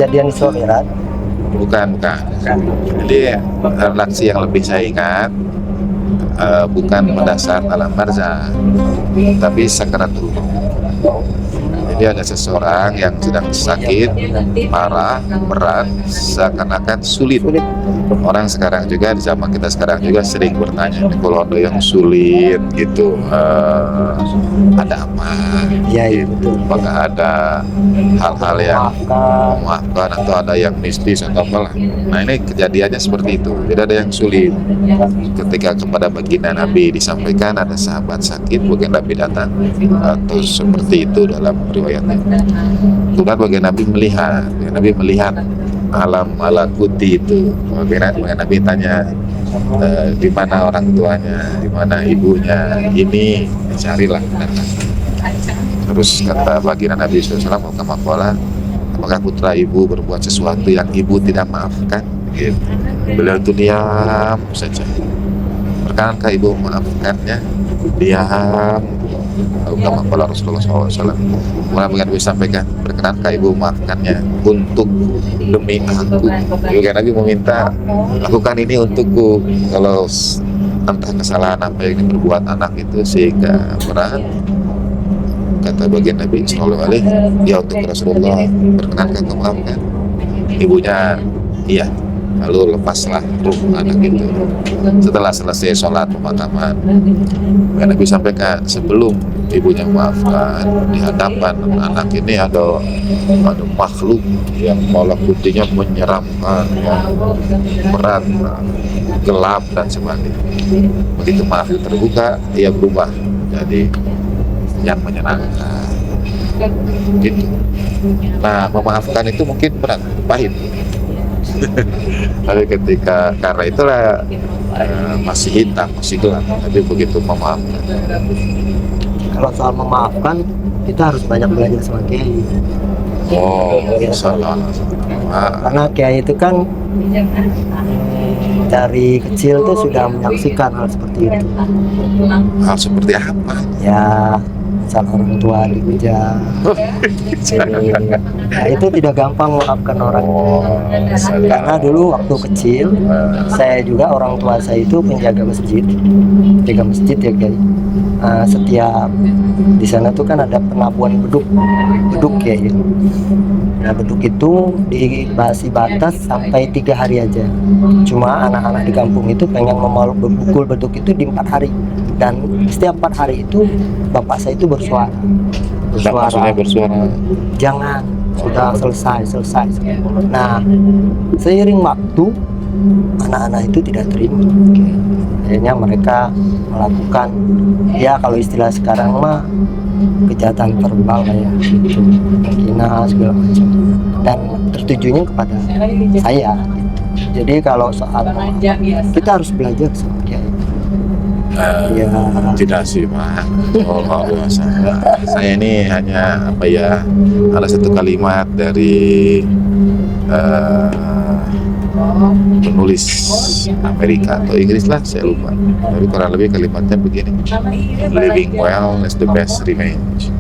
kejadian Isra Mi'raj? Bukan. Jadi reaksi yang lebih saya ingat bukan pada saat alam barzah, tapi sakaratul maut. Jadi ada seseorang yang sedang sakit, parah, berat, seakan-akan sulit. Orang sekarang juga, di zaman kita sekarang juga sering bertanya, kalau ada yang sulit gitu, ada apa? Ya, Gitu. betul. Apakah ada hal-hal yang memaafkan atau ada yang mistis atau apalah. Nah ini kejadiannya seperti itu. Jadi ada yang sulit. Ketika kepada baginda Nabi disampaikan ada sahabat sakit, baginda Nabi datang atau seperti itu dalam riwayatnya. Kemudian baginda Nabi melihat alam malakuti itu. Baginda Nabi tanya, di mana orang tuanya, di mana ibunya, ini carilah datang. Terus kata baginda Nabi SAW, apakah putra ibu berbuat sesuatu yang ibu tidak maafkan? Gitu. Beliau itu diam saja. Berkenankah ibu memaafkannya? Diam. Kama Rasulullah SAW. Kemudian Nabi sampaikan, berkenankah ibu memaafkannya untuk demi aku? Baginda Nabi meminta, lakukan ini untukku. Kalau entah kesalahan apa yang diperbuat anak itu sehingga berat, kata baginda Nabi Sallallahu Alaihi, ya untuk Rasulullah, berkenankah kau maafkan? Ibunya iya. Lalu lepaslah ruh anak itu. Setelah selesai sholat pemakaman, Nabi sampaikan, sebelum ibunya memaafkan, di hadapan anak ini ada makhluk yang malakutinya menyeramkan, berat, gelap dan sebagainya. Begitu maaf terbuka, ia berubah jadi yang menyenangkan. Gitu. Nah, memaafkan itu mungkin berat, pahit. Tapi karena itulah masih hitam, masih gelap. Tapi begitu memaafkan. Kalau soal memaafkan, kita harus banyak belajar sama Kiai. Salah. Karena Kiai itu kan dari kecil tuh sudah menyaksikan hal seperti itu. Hal seperti apa? Ya, misal orang tua dihujat. Nah, itu tidak gampang memaafkan orang. Karena dulu waktu kecil, saya juga orang tua saya itu penjaga masjid ya guys. Setiap di sana tuh kan ada penabuhan beduk ya. Nah, beduk itu dibasi batas sampai 3 hari aja. Cuma anak-anak di kampung itu pengen memukul beduk itu di 4 hari. Dan setiap 4 hari itu bapak saya itu bersuara. Jangan, sudah selesai. Nah, seiring waktu anak-anak itu tidak terima. Akhirnya mereka melakukan, ya kalau istilah sekarang mah kejahatan verbal ya, gitu, menghina segala macam, dan tertujunya kepada saya. Jadi kalau soal kita harus belajar sama Kiai. Ya. Tidak sih Pak. Saya ini hanya ada satu kalimat dari penulis Amerika atau Inggris lah, saya lupa. Tapi kurang lebih kalimatnya begini: living well is the best revenge.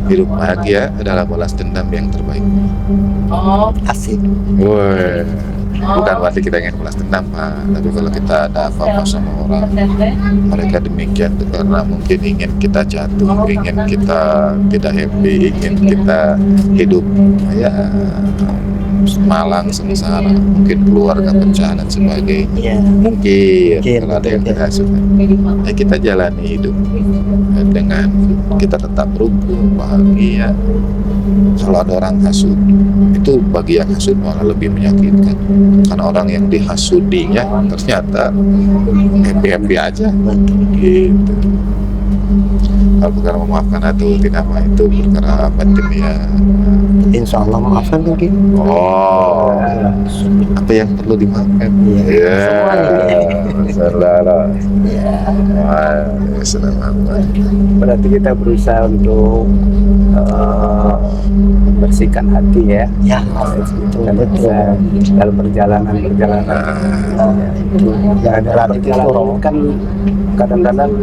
Hidup bahagia adalah balas dendam yang terbaik. Asik. Woi. Bukan berarti kita ingin balas dendam Pak, tapi kalau kita ada apa-apa sama orang, mereka demikian itu karena mungkin ingin kita jatuh, ingin kita tidak happy, ingin kita hidup malang sengsara, mungkin keluarga pecah dan sebagainya. Mungkin kalau ada yang tidak suka, kita jalani hidup dengan kita tetap rukun, bahagia. Kalau ada orang hasud, itu bagi yang hasud malah lebih menyakitkan, karena orang yang dihasudinya ternyata happy aja gitu. Kalau perkara memaafkan atau tidak apa itu perkara batin ya. Insya Allah maafkan mungkin. Apa yang perlu dimaafkan? Berarti kita berusaha untuk bersihkan hati ya. Ya, betul. Dalam perjalanan. Dalam perjalanan kan kadang-kadang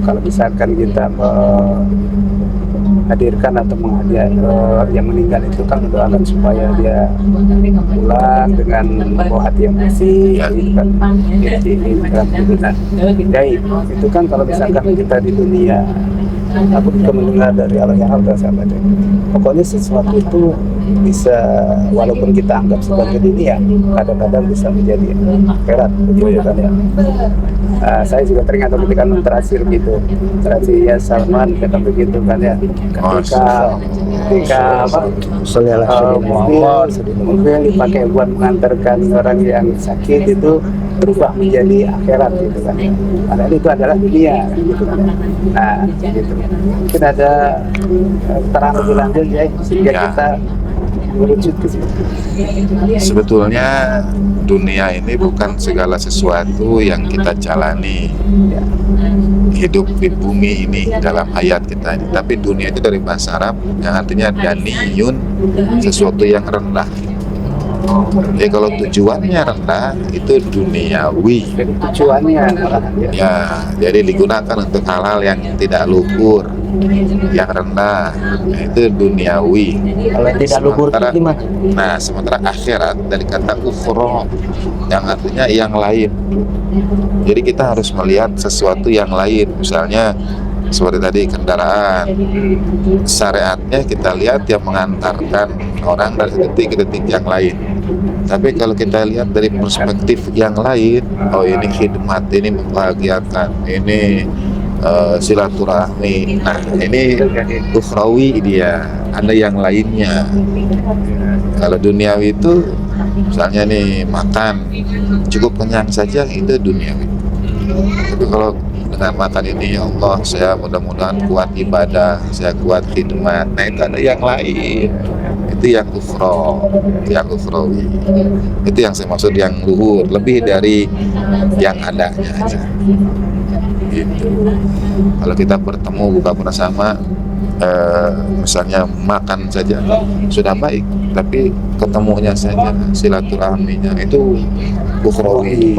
kalau misalkan kita menghadirkan atau yang meninggal itu kan mendoakan supaya dia pulang dengan membawa hati yang bersih, gitu kan. Nah, itu kan kalau misalkan kita di dunia, aku juga mendengar dari Allah yang Maha Sahabat. Pokoknya sesuatu itu bisa, walaupun kita anggap sebagai dunia, kadang-kadang bisa menjadi akhirat, begitu kan ya. Saya juga teringat ketika nonton terakhir gitu, terakhir ya Salman kata begitu kan ya, ketika mobil dipakai buat mengantarkan orang yang sakit itu berubah menjadi akhirat gitu kan. Padahal itu adalah dunia gitu kan. Nah, gitu. Mungkin ada terang lebih lanjut ya sehingga kita merujuk ke situ. Sebetulnya dunia ini bukan segala sesuatu yang kita jalani hidup di bumi ini dalam hayat kita ini. Tapi dunia itu dari bahasa Arab yang artinya daniyun, sesuatu yang rendah. Jadi kalau tujuannya rendah itu duniawi. Tujuannya malahan ya. Ya, jadi digunakan untuk hal-hal yang tidak luhur, yang rendah, itu duniawi. Kalau tidak luhur itu gimana? Nah, sementara akhirat dari kata ukhra yang artinya yang lain. Jadi kita harus melihat sesuatu yang lain. Misalnya seperti tadi kendaraan, syariatnya kita lihat yang mengantarkan orang dari titik ke titik yang lain. Tapi kalau kita lihat dari perspektif yang lain, oh ini khidmat, ini membahagiakan, ini silaturahmi. Nah, ini ukhrawi dia, ada yang lainnya. Kalau duniawi itu misalnya nih makan cukup kenyang saja, itu duniawi. Tapi kalau dengan makan ini, ya Allah, saya mudah-mudahan kuat ibadah, saya kuat khidmat. Nah, itu ada yang lain. Itu yang yang ukhrawi. Itu yang saya maksud yang luhur, lebih dari yang adanya aja. Gitu. Kalau kita bertemu buka bersama, misalnya makan saja sudah baik, tapi ketemunya saja, silaturahminya itu ukhrawi.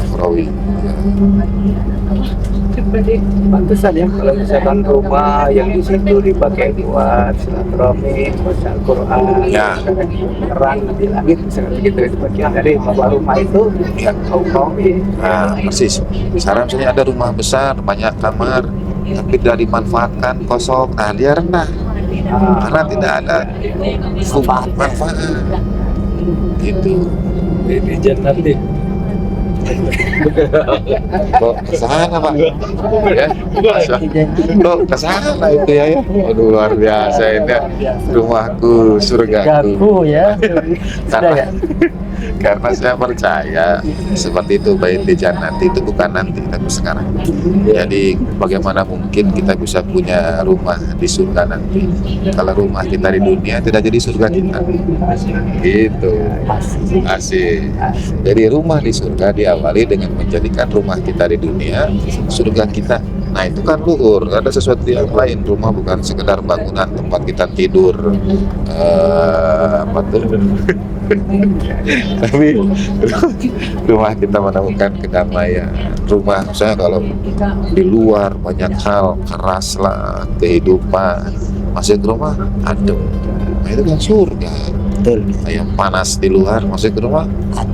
Ukhrawi. Ya. Pantesan ya kalau misalkan rumah yang di situ dipakai buat silaturahmi, baca Al-Quran, Ya. terang di langit, misalnya begitu, itu bagian dari bahwa rumah itu Ya. ukhrawi. Nah, persis. Sekarang misalnya ada rumah besar, banyak kamar, tapi tidak dimanfaatkan, kosong. Nah, dia rendah. Karena tidak ada manfaat. Gitu. Di jannah deh. Kok kesana Pak? Ya, kok kesana itu ya? Waduh, luar biasa ini rumahku, surgaku. Gaku ya. Sudah ya. Karena saya percaya seperti itu, bait di jannati itu bukan nanti tapi sekarang. Jadi bagaimana mungkin kita bisa punya rumah di surga nanti kalau rumah kita di dunia tidak jadi surga kita? Gitu. Asik. Jadi rumah di surga diawali dengan menjadikan rumah kita di dunia surga kita. Nah, itu kan luhur, ada sesuatu yang lain. Rumah bukan sekedar bangunan tempat kita tidur, apa tuh? Tapi rumah kita menemukan kedamaian. Rumah misalnya kalau di luar banyak hal keras lah kehidupan, masuk ke rumah adem. Nah, itu kan surga. Betul. Yang panas di luar masuk ke rumah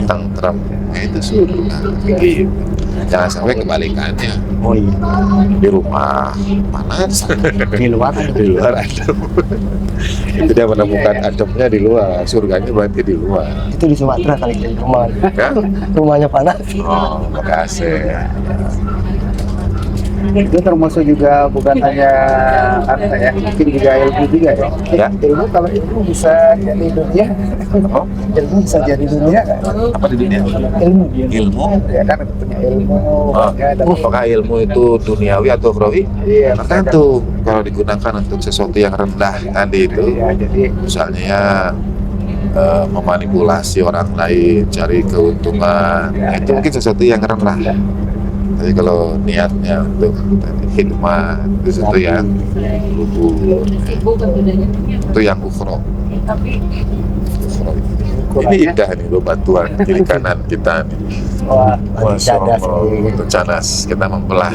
tentrem. Nah, itu surga. Gitu. Jangan sampai kebalikannya. Oh iya. Di rumah panas, Di luar di luar adem. Itu dia menemukan ademnya di luar, surganya berarti di luar. itu di Sumatera kali di rumah. Ya? Rumahnya panas. Oh, makasih. Itu termasuk juga bukan hanya harta ya, mungkin juga ilmu juga ya. Ya. Ilmu, kalau ilmu bisa jadi dunia, Oh, ilmu bisa jadi dunia kan? apa di dunia? Ilmu, Ilmu. ya kan punya ilmu, Oh, ya, dan apakah ilmu itu duniawi atau ukhrawi? iya, Tergantung. Kalau digunakan untuk sesuatu yang rendah tadi itu, ya, jadi misalnya ya, memanipulasi orang lain, cari keuntungan, itu mungkin sesuatu yang rendah. Tapi kalau niatnya untuk khidmat, itu sesuatu yang luhur, itu yang ukhrawi. Ini indah nih bebatuan kiri kanan kita nih. wah, Masya cadas Allah, nih. itu cadas. Kita membelah